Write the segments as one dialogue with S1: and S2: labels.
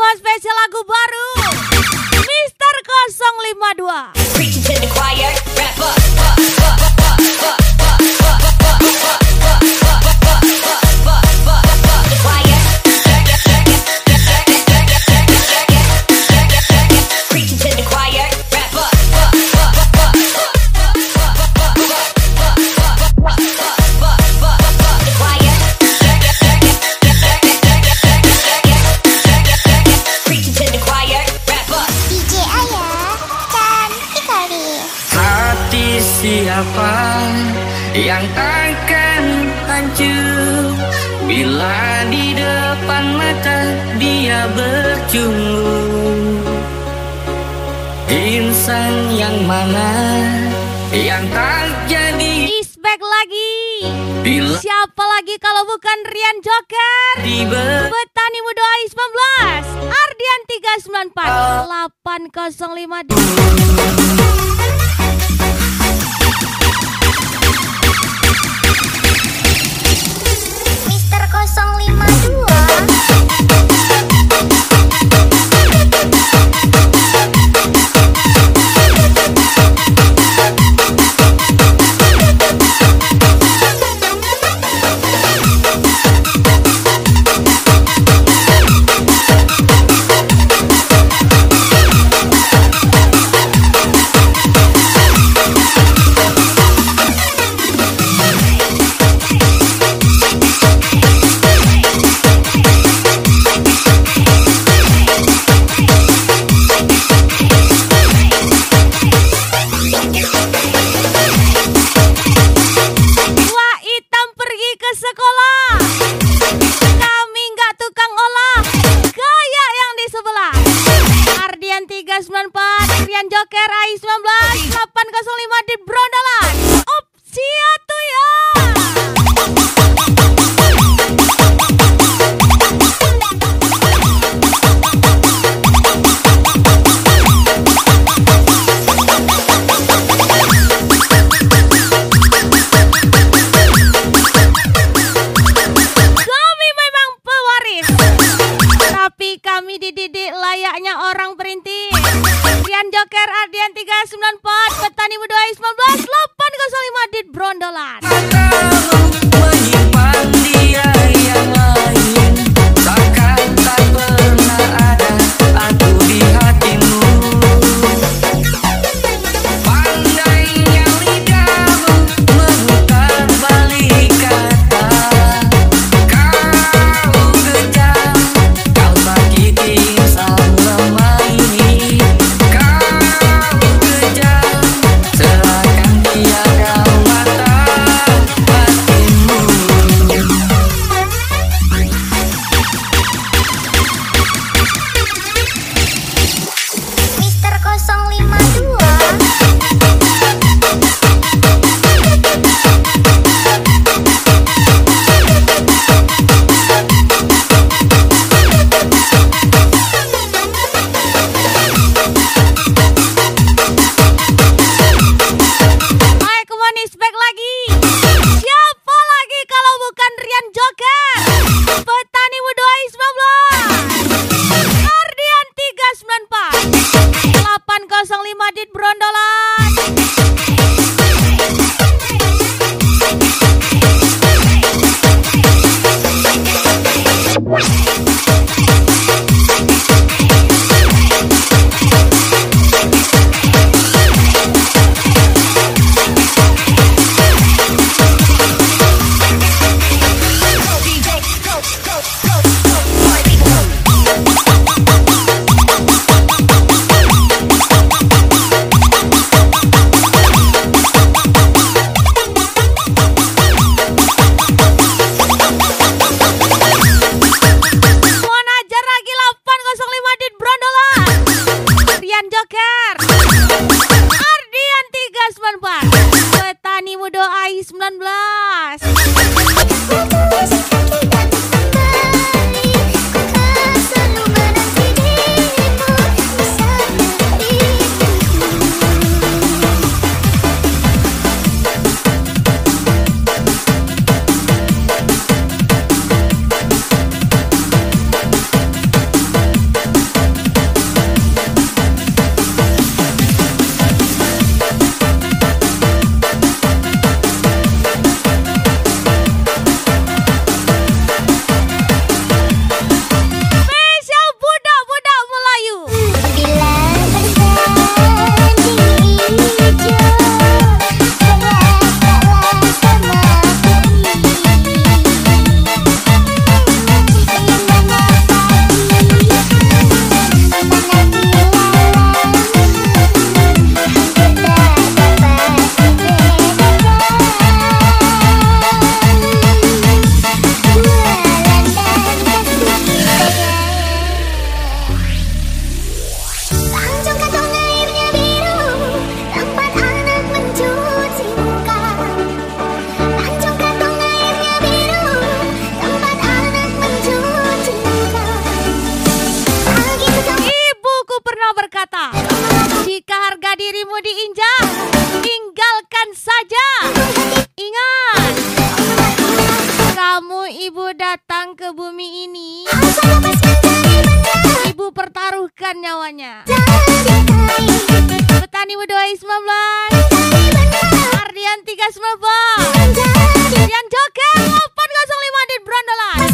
S1: semua spesial lagu baru Mister 052.
S2: Preaching to the choir, rap up.
S3: Siapa yang akan hancur bila di depan mata dia bercumbu? Insan yang mana yang tak jadi
S1: Is back lagi.
S3: bila
S1: Siapa lagi kalau bukan Rian Joker, Petani Muda AI19, Ardian 394 805.
S4: Mister 052.
S1: Rian Joker AI19 805 di Brondolan. Opsia tuh ya. Kami memang pewaris, tapi kami dididik layaknya orang perintis. Rian Joker Ardian 394 Petani Muda AI19 805 di Brondolan.
S3: menyimpan dia yang lain, takkan tak pernah ada aku di hatimu. Pandainya lidahmu memutar balik kata, kau kejam, kau sakiti insan lemah ini. Kau kejam, seakan tiada mata hatimu.
S1: menyerahkan nyawanya. Petani Muda 19 Ardian 394 Rian Joker 805 di Brondolan.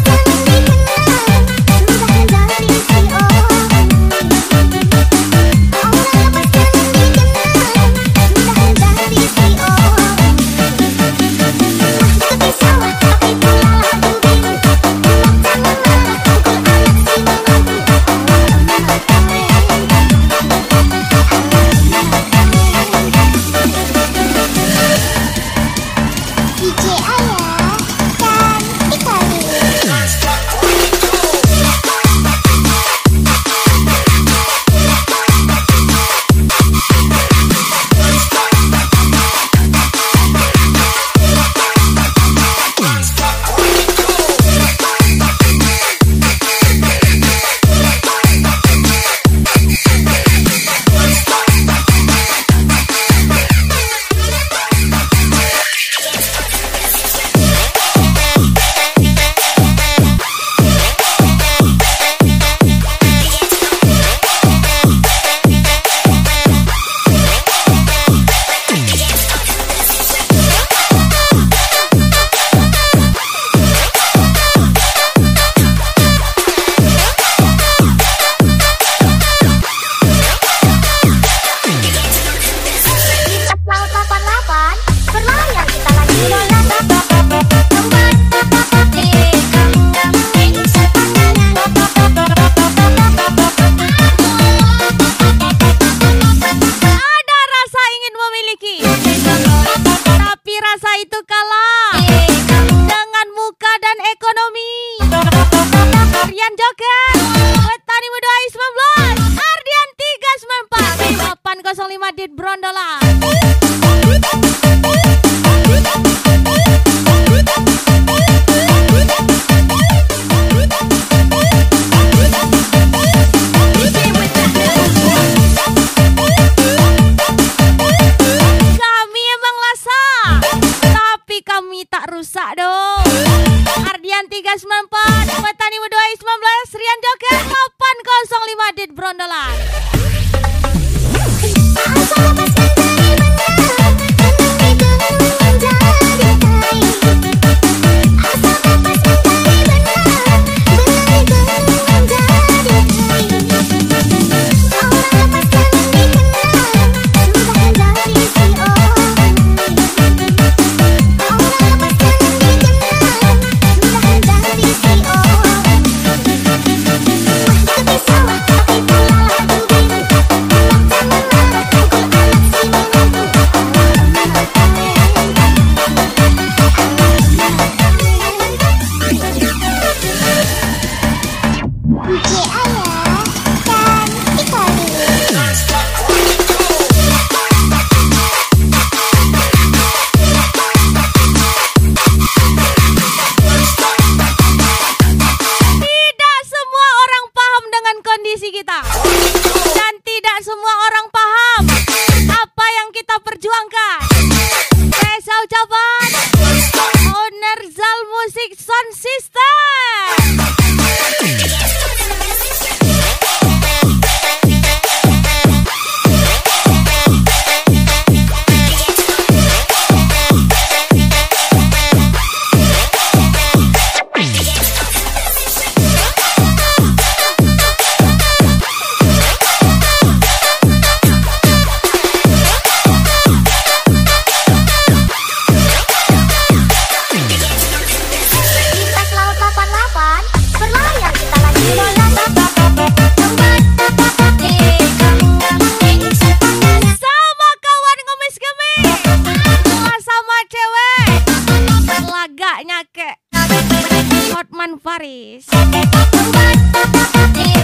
S1: Ardian 394 Petani Muda 19 Rian Joker 805 di Brondolan.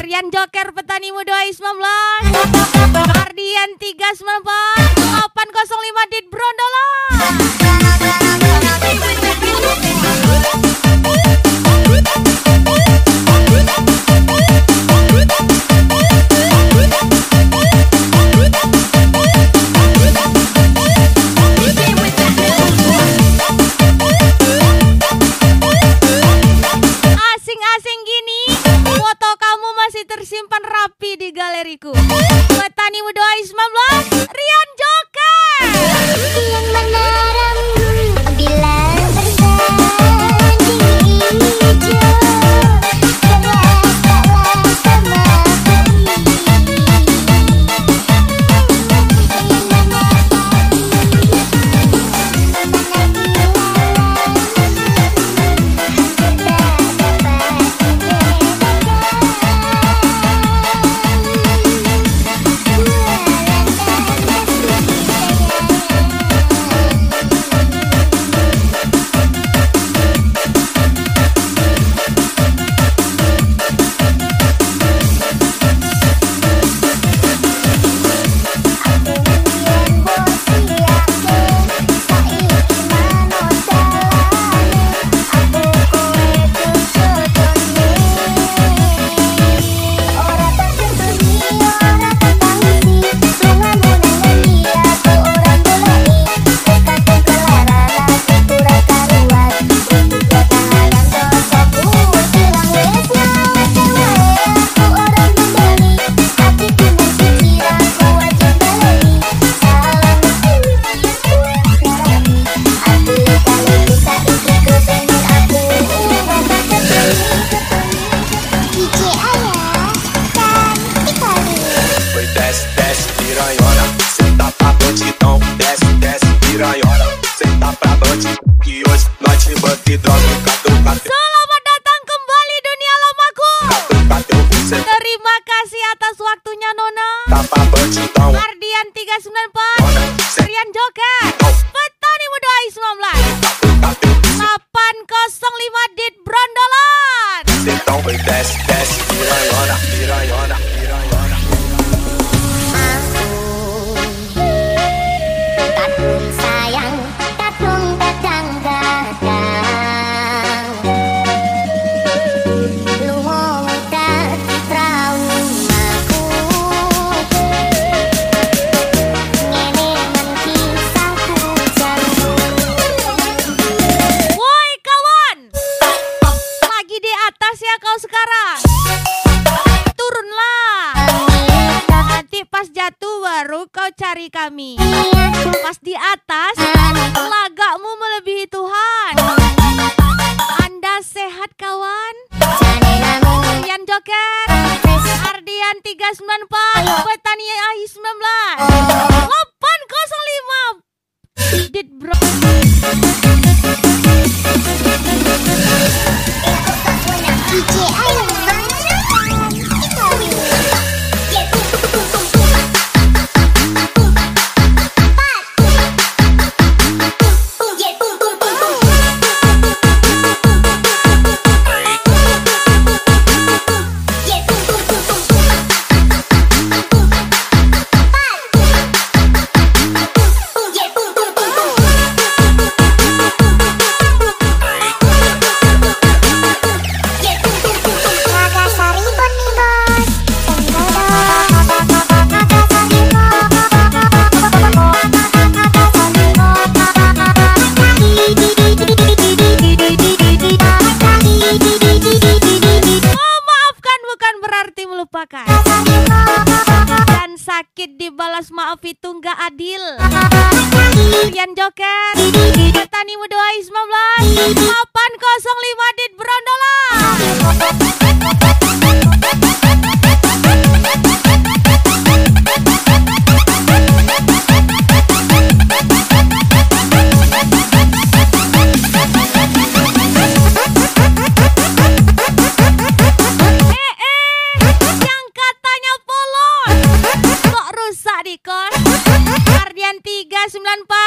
S1: Rian Joker Petani Muda 19 Ardian 394 805 di Brondolan. Asing-asing gini, foto kamu masih tersimpan dengan rapi di galeriku. Petani Muda 19, Rian Joker.
S4: Yang menarang bila bersanding hijau, geraklah sama
S1: Selamat datang kembali dunia lamaku. Terima kasih atas waktunya Nona. Ardian 394, Rian Joker, Petani Muda 19, 805 Dit Brondolan.
S4: Tatung sayang, tatung gadang-gadang, lungo dadi traumaku. Ngene men kisahku jalmu.
S1: Woi kawan, lagi di atas ya kau sekarang. Turunlah. Nanti pas jatuh baru kau cari kami. Pas di atas, lagakmu melebihi Tuhan. Anda sehat kawan? Rian Joker, Ardian 394, Petani AI 19, 805 Dit Bro.
S4: DJ Ayu
S1: dan sakit dibalas maaf itu nggak adil. Rian Joker, Petani Muda 19, 805 Dit Brondolan. Yang katanya polos kok rusak di kos. Ardian 394,